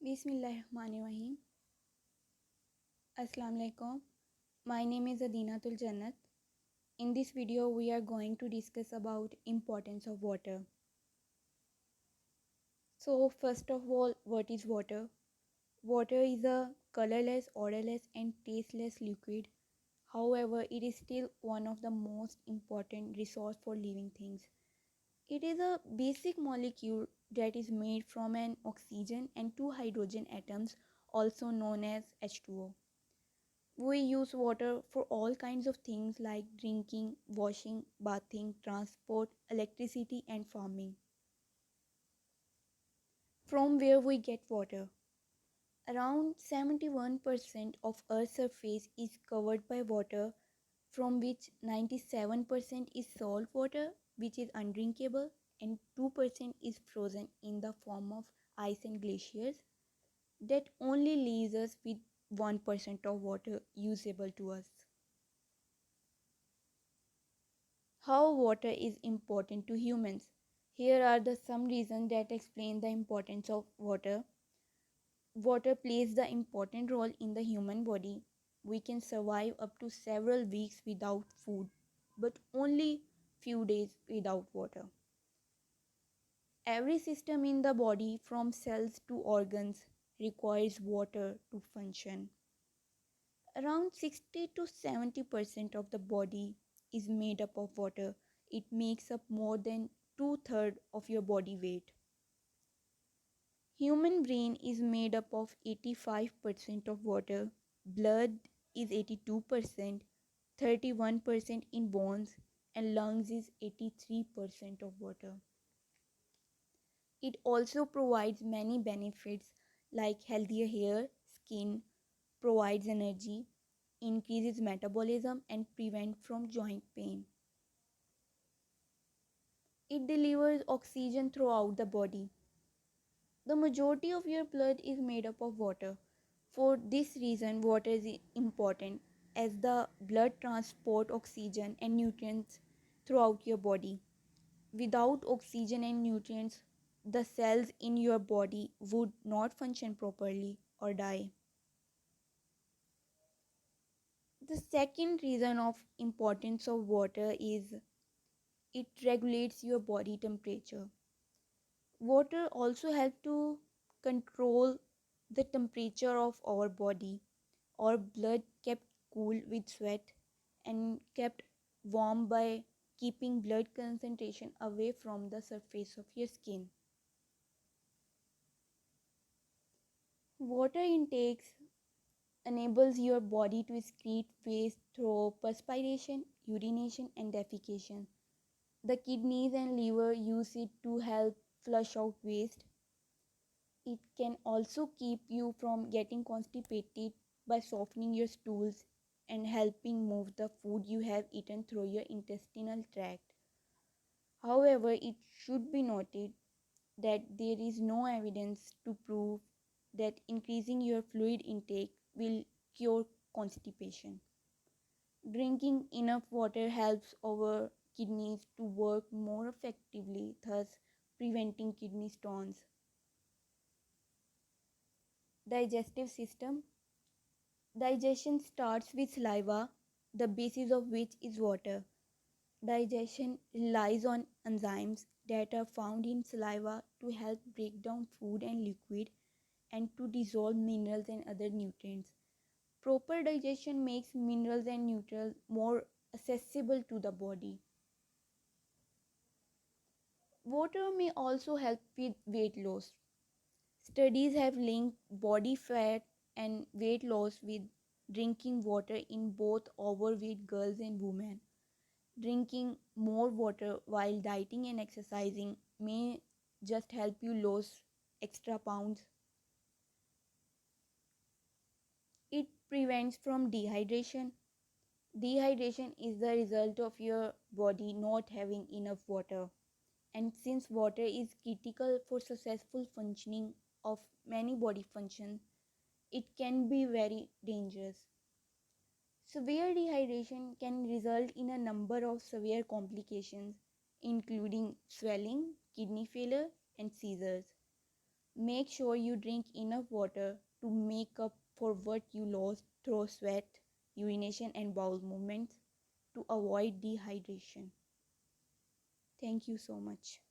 Bismillahirrahmanirrahim. Assalamu alaikum. My name is Adinatul Jannat. In this video, we are going to discuss about importance of water. So, first of all, what is water? Water is a colorless, odorless, and tasteless liquid. However, it is still one of the most important resource for living things. It is a basic molecule that is made from an oxygen and two hydrogen atoms, also known as H2O. We use water for all kinds of things like drinking, washing, bathing, transport, electricity, and farming. From where we get water? Around 71% of Earth's surface is covered by water, from which 97% is salt water, which is undrinkable, and 2% is frozen in the form of ice and glaciers. That only leaves us with 1% of water usable to us. How water is important to humans. Here are the some reasons that explain the importance of water. Water plays the important role in the human body. We can survive up to several weeks without food, but only few days without water. Every system in the body, from cells to organs, requires water to function. Around 60 to 70% of the body is made up of water. It makes up more than two-thirds of your body weight. Human brain is made up of 85% of water. Blood is 82%, 31% in bones, and lungs is 83% of water. It also provides many benefits like healthier hair, skin, provides energy, increases metabolism, and prevents from joint pain. It delivers oxygen throughout the body. The majority of your blood is made up of water. For this reason, water is important as the blood transport oxygen and nutrients throughout your body. Without oxygen and nutrients, the cells in your body would not function properly or die. The second reason of importance of water is it regulates your body temperature. Water also helps to control the temperature of our body. Our blood kept cool with sweat and kept warm by keeping blood concentration away from the surface of your skin. Water intakes enables your body to excrete waste through perspiration, urination, and defecation. The kidneys and liver use it to help flush out waste. It can also keep you from getting constipated by softening your stools and helping move the food you have eaten through your intestinal tract. However, it should be noted that there is no evidence to prove that increasing your fluid intake will cure constipation. Drinking enough water helps our kidneys to work more effectively, thus preventing kidney stones. Digestive system. Digestion starts with saliva, the basis of which is water. Digestion relies on enzymes that are found in saliva to help break down food and liquid and to dissolve minerals and other nutrients. Proper digestion makes minerals and nutrients more accessible to the body. Water may also help with weight loss. Studies have linked body fat and weight loss with drinking water in both overweight girls and women. Drinking more water while dieting and exercising may just help you lose extra pounds. It prevents from dehydration. Dehydration is the result of your body not having enough water. And since water is critical for successful functioning of many body functions, it can be very dangerous. Severe dehydration can result in a number of severe complications, including swelling, kidney failure, and seizures. Make sure you drink enough water to make up for what you lost through sweat, urination, and bowel movements to avoid dehydration. Thank you so much.